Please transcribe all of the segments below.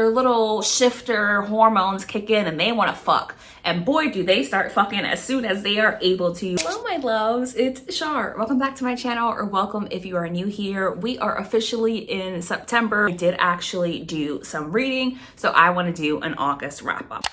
their little shifter hormones kick in and they want to fuck. And boy, do they start fucking as soon as they are able to. Hello, my loves. It's Shar. Welcome back to my channel, or welcome if you are new here. We are officially in September. I did actually do some reading, so I want to do an August wrap up.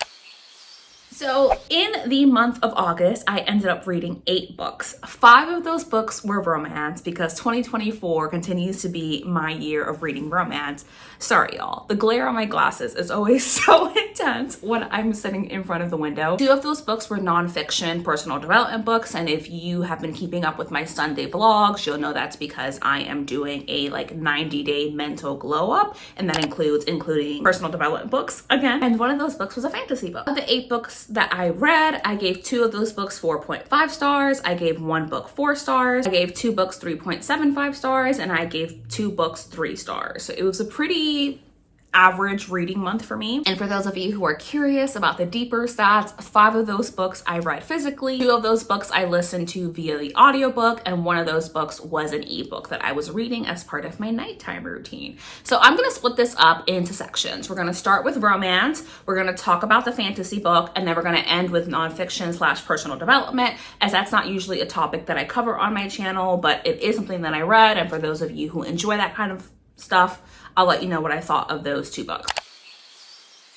So in the month of August, I ended up reading 8 books. 5 of those books were romance because 2024 continues to be my year of reading romance. Sorry, y'all. The glare on my glasses is always so intense when I'm sitting in front of the window. 2 of those books were nonfiction personal development books. And if you have been keeping up with my Sunday vlogs, you'll know that's because I am doing a 90-day mental glow up. And that including personal development books again. And one of those books was a fantasy book. Of the 8 books that I read, I gave 2 of those books 4.5 stars. I gave 1 book 4 stars. I gave 2 books 3.75 stars. And I gave 2 books 3 stars. So it was a pretty average reading month for me. And for those of you who are curious about the deeper stats, 5 of those books I read physically, 2 of those books I listened to via the audiobook, and 1 of those books was an ebook that I was reading as part of my nighttime routine. So I'm going to split this up into sections. We're going to start with romance, we're going to talk about the fantasy book, and then we're going to end with nonfiction / personal development, as that's not usually a topic that I cover on my channel, but it is something that I read. And for those of you who enjoy that kind of stuff, I'll let you know what I thought of those 2 books.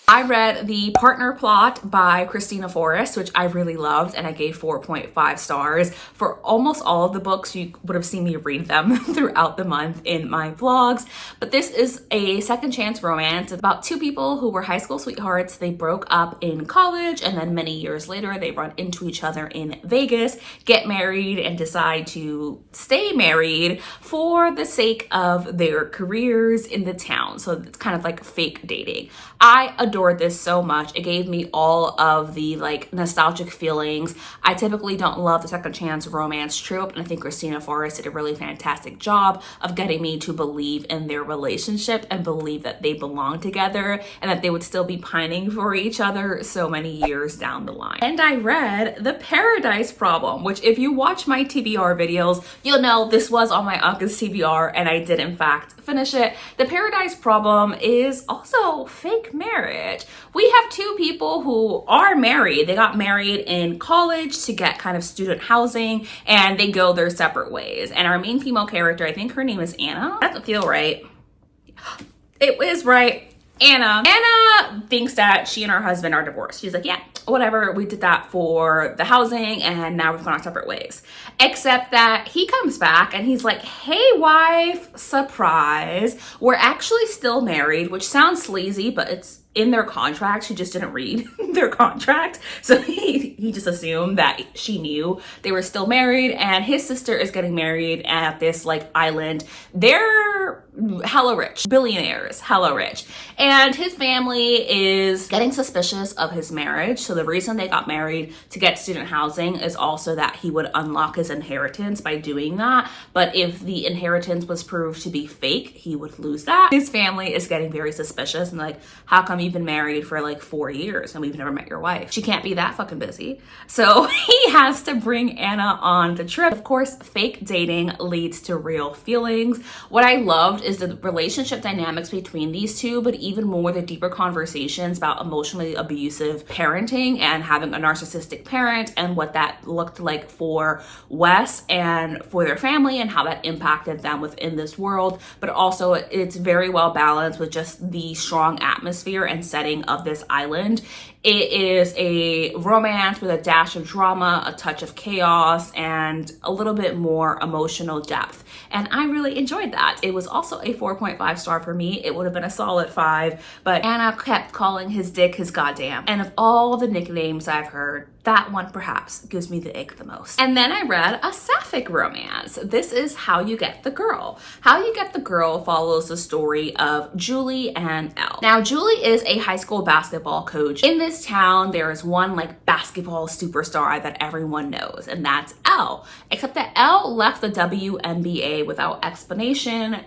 I read The Partner Plot by Christina Forrest, which I really loved, and I gave 4.5 stars. For almost all of the books, you would have seen me read them throughout the month in my vlogs. But this is a second chance romance about 2 people who were high school sweethearts. They broke up in college, and then many years later, they run into each other in Vegas, get married, and decide to stay married for the sake of their careers in the town. So it's kind of like fake dating. I adored this so much. It gave me all of the nostalgic feelings. I typically don't love the second chance romance trope, and I think Christina Forrest did a really fantastic job of getting me to believe in their relationship and believe that they belong together and that they would still be pining for each other so many years down the line. And I read The Paradise Problem, which if you watch my TBR videos, you'll know this was on my August TBR, and I did in fact finish it. The Paradise Problem is also fake marriage. We have 2 people who are married. They got married in college to get kind of student housing, and they go their separate ways. And our main female character, I think her name is Anna. That doesn't feel right. It was right. Anna thinks that she and her husband are divorced. She's like, yeah, whatever, we did that for the housing and now we've gone our separate ways. Except that he comes back and he's like, hey wife, surprise, we're actually still married, which sounds sleazy, but it's in their contract. She just didn't read their contract. So he just assumed that she knew they were still married, and his sister is getting married at this island. They're hella rich, billionaires, hella rich. And his family is getting suspicious of his marriage. So the reason they got married to get student housing is also that he would unlock his inheritance by doing that. But if the inheritance was proved to be fake, he would lose that. His family is getting very suspicious and how come you've been married for 4 years and we've never met your wife? She can't be that fucking busy. So he has to bring Anna on the trip. Of course, fake dating leads to real feelings. What I loved is the relationship dynamics between these 2, but even more the deeper conversations about emotionally abusive parenting and having a narcissistic parent, and what that looked like for Wes and for their family, and how that impacted them within this world. But also it's very well balanced with just the strong atmosphere and setting of this island. It is a romance with a dash of drama, a touch of chaos, and a little bit more emotional depth. And I really enjoyed that. It was also a 4.5 star for me. It would have been a solid 5, but Anna kept calling his dick his goddamn. And of all the nicknames I've heard, that one perhaps gives me the ick the most. And then I read a sapphic romance. This is How You Get the Girl. How You Get the Girl follows the story of Julie and Elle. Now, Julie is a high school basketball coach. In this town, there is one basketball superstar that everyone knows, and that's Elle. Except that Elle left the WNBA without explanation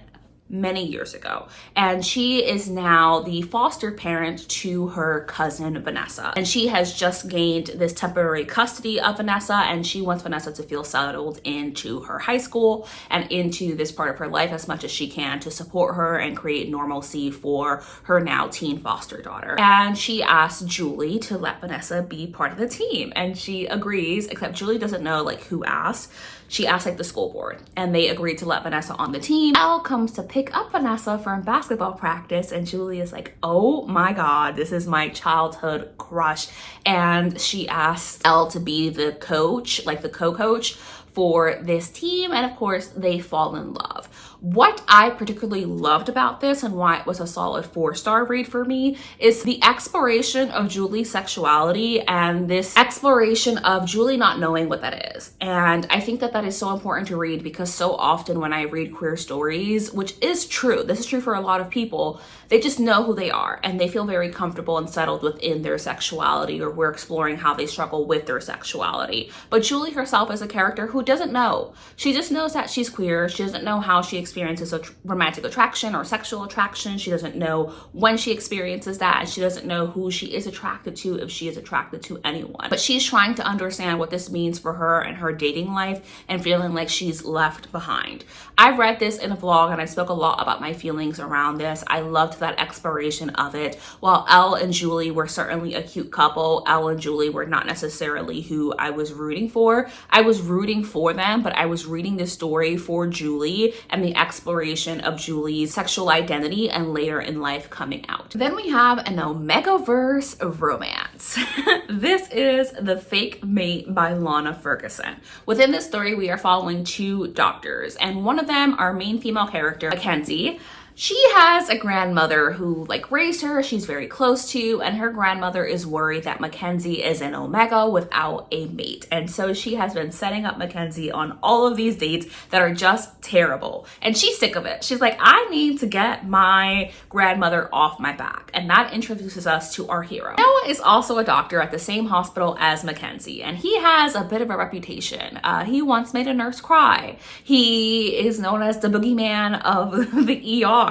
many years ago, and she is now the foster parent to her cousin Vanessa, and she has just gained this temporary custody of Vanessa, and she wants Vanessa to feel settled into her high school and into this part of her life as much as she can to support her and create normalcy for her now teen foster daughter. And she asked Julie to let Vanessa be part of the team, and she agrees, except Julie doesn't know like who asked. She asked like the school board, and they agreed to let Vanessa on the team. Elle comes to pick up Vanessa from basketball practice, and Julie is like, oh my God, this is my childhood crush. And she asks Elle to be the coach, like the co-coach for this team, and of course they fall in love. What I particularly loved about this and why it was a solid 4-star read for me is the exploration of Julie's sexuality and this exploration of Julie not knowing what that is. And I think that that is so important to read, because so often when I read queer stories, which is true, this is true for a lot of people, they just know who they are and they feel very comfortable and settled within their sexuality, or we're exploring how they struggle with their sexuality. But Julie herself is a character who doesn't know. She just knows that she's queer. She doesn't know how she experiences a romantic attraction or sexual attraction. She doesn't know when she experiences that, and she doesn't know who she is attracted to, if she is attracted to anyone. But she's trying to understand what this means for her and her dating life, and feeling like she's left behind. I read this in a vlog and I spoke a lot about my feelings around this. I loved that exploration of it. While Elle and Julie were certainly a cute couple, Elle and Julie were not necessarily who I was rooting for. I was rooting for them, but I was reading this story for Julie and the exploration of Julie's sexual identity and later in life coming out. Then we have an Omega-verse romance. This is The Fake Mate by Lana Ferguson. Within this story, we are following 2 doctors, and one of them, our main female character, Mackenzie, she has a grandmother who like raised her, she's very close to, and her grandmother is worried that Mackenzie is an Omega without a mate. And so she has been setting up Mackenzie on all of these dates that are just terrible. And she's sick of it. She's like, I need to get my grandmother off my back. And that introduces us to our hero. Noah is also a doctor at the same hospital as Mackenzie, and he has a bit of a reputation. He once made a nurse cry. He is known as the boogeyman of the ER.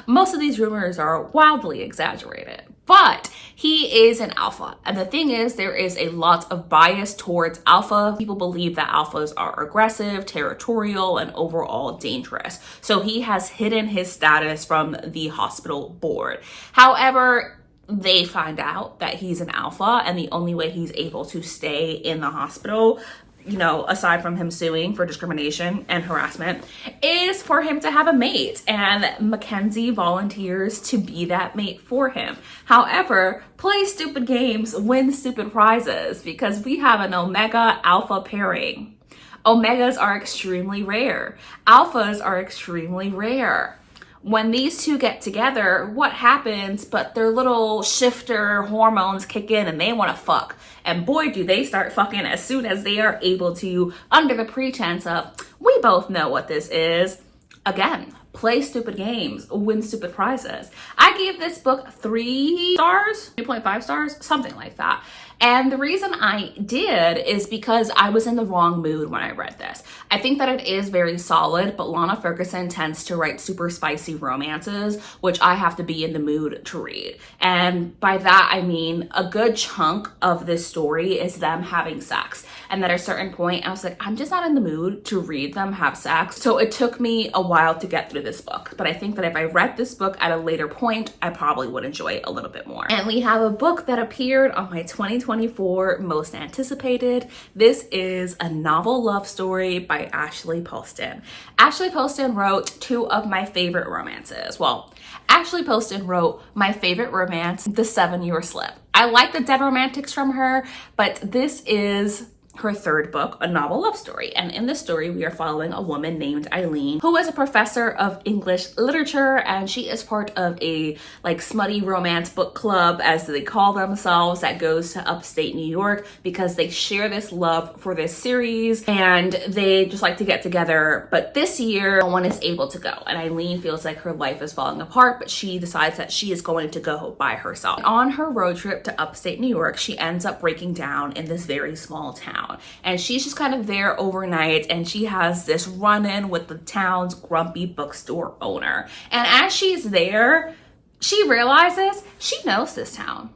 Most of these rumors are wildly exaggerated, but he is an alpha. And the thing is, there is a lot of bias towards alpha. People believe that alphas are aggressive, territorial, and overall dangerous. So he has hidden his status from the hospital board. However, they find out that he's an alpha, and the only way he's able to stay in the hospital, you know, aside from him suing for discrimination and harassment, is for him to have a mate. And Mackenzie volunteers to be that mate for him. However, play stupid games, win stupid prizes, because we have an Omega alpha pairing. Omegas are extremely rare. Alphas are extremely rare. When these 2 get together, what happens but their little shifter hormones kick in and they want to fuck. And boy, do they start fucking as soon as they are able to, under the pretense of, we both know what this is. Again, play stupid games, win stupid prizes. I gave this book 3 stars, 3.5 stars, something like that. And the reason I did is because I was in the wrong mood when I read this. I think that it is very solid, but Lana Ferguson tends to write super spicy romances, which I have to be in the mood to read. And by that, I mean a good chunk of this story is them having sex. And at a certain point, I was like, I'm just not in the mood to read them have sex. So it took me a while to get through this book. But I think that if I read this book at a later point, I probably would enjoy it a little bit more. And we have a book that appeared on my 2024 most anticipated. This is A Novel Love Story by Ashley Poston. Ashley Poston wrote 2 of my favorite romances. Well, Ashley Poston wrote my favorite romance, The 7-Year Slip. I like the dead romantics from her, but this is her 3rd book, A Novel Love Story. And in this story, we are following a woman named Eileen, who is a professor of English literature, and she is part of a like smutty romance book club, as they call themselves, that goes to upstate New York because they share this love for this series and they just like to get together. But this year, no one is able to go, and Eileen feels like her life is falling apart, but she decides that she is going to go by herself. On her road trip to upstate New York, she ends up breaking down in this very small town. town. And she's just kind of there overnight, and she has this run-in with the town's grumpy bookstore owner. And as she's there, she realizes she knows this town.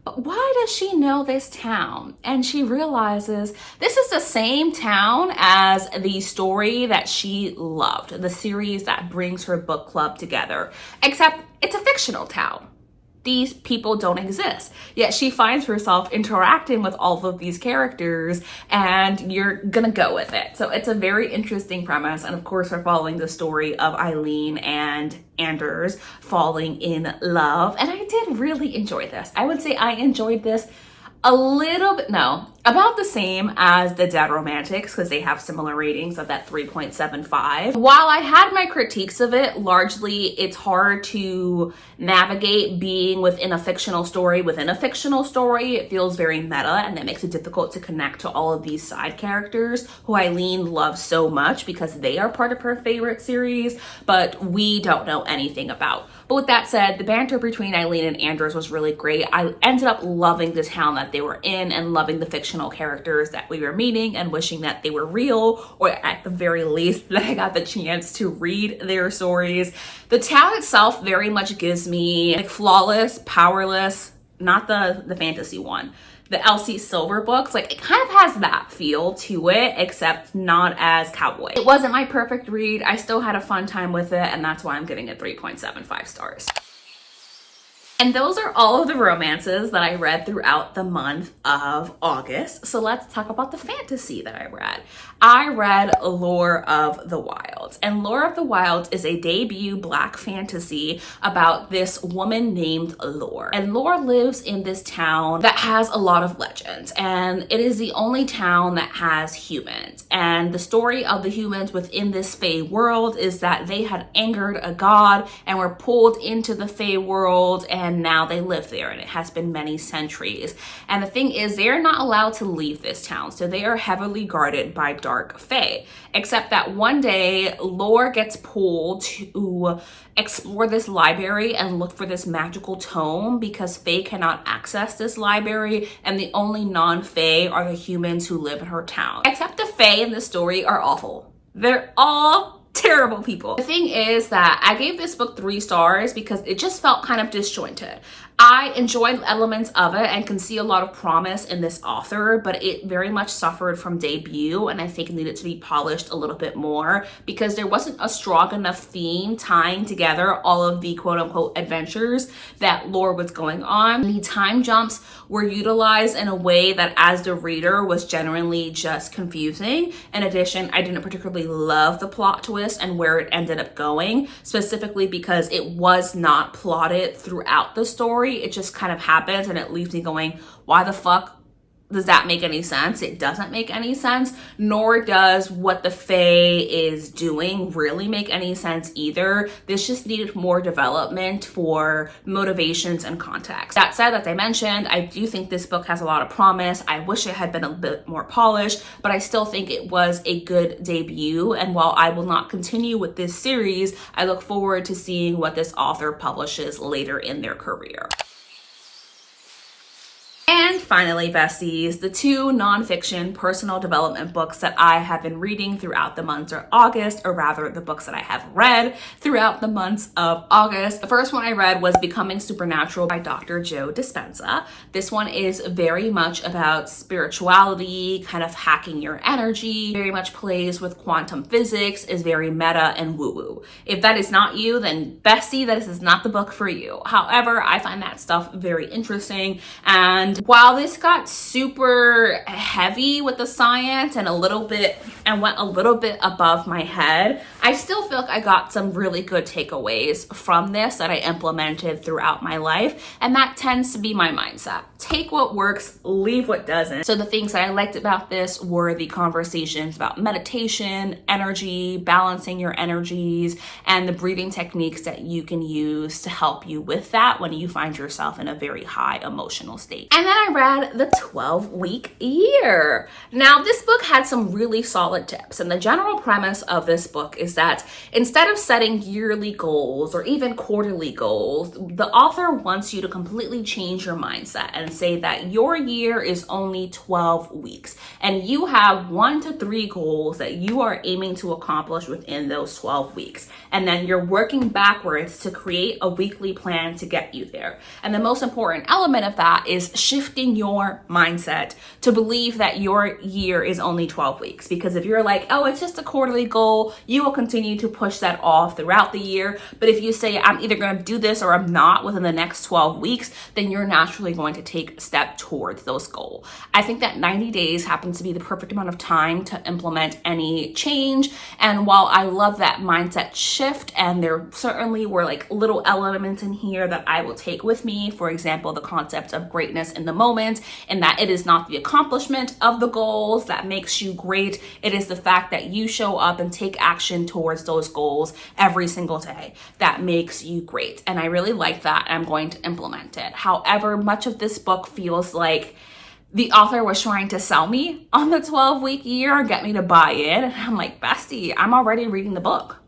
But why does she know this town? And she realizes this is the same town as the story that she loved, the series that brings her book club together, except it's a fictional town. These people don't exist. Yet she finds herself interacting with all of these characters, and you're gonna go with it. So it's a very interesting premise. And of course, we're following the story of Eileen and Anders falling in love. And I did really enjoy this. I would say I enjoyed this a little bit, no, about the same as the Dead Romantics, because they have similar ratings of that 3.75. While I had my critiques of it, largely it's hard to navigate being within a fictional story. Within a fictional story, it feels very meta, and that makes it difficult to connect to all of these side characters who Eileen loves so much because they are part of her favorite series, but we don't know anything about. But with that said, the banter between Eileen and Anders was really great. I ended up loving the town that they were in and loving the fictional characters that we were meeting and wishing that they were real, or at the very least that I got the chance to read their stories. The town itself very much gives me like Flawless, Powerless, not the fantasy one, the Elsie Silver books. Like, it kind of has that feel to it, except not as cowboy. It wasn't my perfect read. I still had a fun time with it, and that's why I'm getting it 3.75 stars. And those are all of the romances that I read throughout the month of August. So let's talk about the fantasy that I read. I read Lore of the Wilds. And Lore of the Wilds is a debut Black fantasy about this woman named Lore. And Lore lives in this town that has a lot of legends. And it is the only town that has humans. And the story of the humans within this Fae world is that they had angered a god and were pulled into the Fae world, and now they live there, and it has been many centuries. And the thing is, they are not allowed to leave this town, so they are heavily guarded by dark Fae. Except that one day, Lore gets pulled to explore this library and look for this magical tome because Fae cannot access this library, and the only non-Fae are the humans who live in her town. Except the Fae in this story are awful. They're all terrible people. The thing is that I gave this book 3 stars because it just felt kind of disjointed. I enjoyed elements of it and can see a lot of promise in this author, but it very much suffered from debut, and I think it needed to be polished a little bit more because there wasn't a strong enough theme tying together all of the quote-unquote adventures that Lore was going on. The time jumps were utilized in a way that as the reader was generally just confusing. In addition, I didn't particularly love the plot twist and where it ended up going, specifically because it was not plotted throughout the story. It just kind of happens, and it leaves me going, why the fuck does that make any sense? It doesn't make any sense, nor does what the Fae is doing really make any sense either. This just needed more development for motivations and context. That said, as I mentioned, I do think this book has a lot of promise. I wish it had been a bit more polished, but I still think it was a good debut. And while I will not continue with this series, I look forward to seeing what this author publishes later in their career. And finally, besties, the 2 nonfiction personal development books that I have been reading throughout the months of August, or rather the books that I have read throughout the months of August. The first one I read was Becoming Supernatural by Dr. Joe Dispenza. This one is very much about spirituality, kind of hacking your energy, very much plays with quantum physics, is very meta and woo-woo. If that is not you, then bestie, this is not the book for you. However, I find that stuff very interesting, and while this got super heavy with the science and went a little bit above my head, I still feel like I got some really good takeaways from this that I implemented throughout my life, and that tends to be my mindset. Take what works, leave what doesn't. So the things that I liked about this were the conversations about meditation, energy, balancing your energies, and the breathing techniques that you can use to help you with that when you find yourself in a very high emotional state. And then I read The 12-Week Year. Now, this book had some really solid tips, and the general premise of this book is that instead of setting yearly goals or even quarterly goals, the author wants you to completely change your mindset and say that your year is only 12 weeks, and you have 1 to 3 goals that you are aiming to accomplish within those 12 weeks. And then you're working backwards to create a weekly plan to get you there. And the most important element of that is shifting your mindset to believe that your year is only 12 weeks. Because if you're like, oh, it's just a quarterly goal, you will continue to push that off throughout the year. But if you say, I'm either going to do this or I'm not within the next 12 weeks, then you're naturally going to take a step towards those goals. I think that 90 days happens to be the perfect amount of time to implement any change. And while I love that mindset shift, and there certainly were like little elements in here that I will take with me, for example, the concept of greatness in the moment, and that it is not the accomplishment of the goals that makes you great. It is the fact that you show up and take action towards those goals every single day that makes you great. And I really like that, and I'm going to implement it. However, much of this book feels like the author was trying to sell me on the 12-week year, get me to buy in. And I'm like, bestie, I'm already reading the book.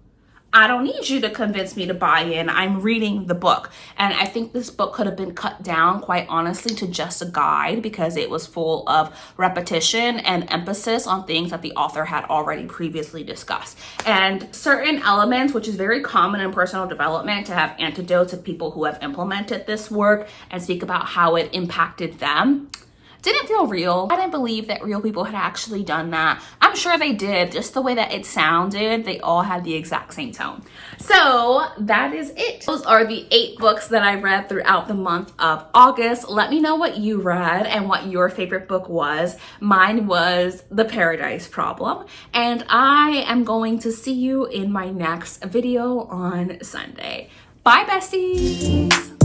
I don't need you to convince me to buy in. I'm reading the book. And I think this book could have been cut down, quite honestly, to just a guide, because it was full of repetition and emphasis on things that the author had already previously discussed. And certain elements, which is very common in personal development, to have anecdotes of people who have implemented this work and speak about how it impacted them, didn't feel real. I didn't believe that real people had actually done that. I'm sure they did, just the way that it sounded, they all had the exact same tone. So that is it. Those are the 8 books that I read throughout the month of August. Let me know what you read and what your favorite book was. Mine was The Paradise Problem, and I am going to see you in my next video on Sunday. Bye, besties.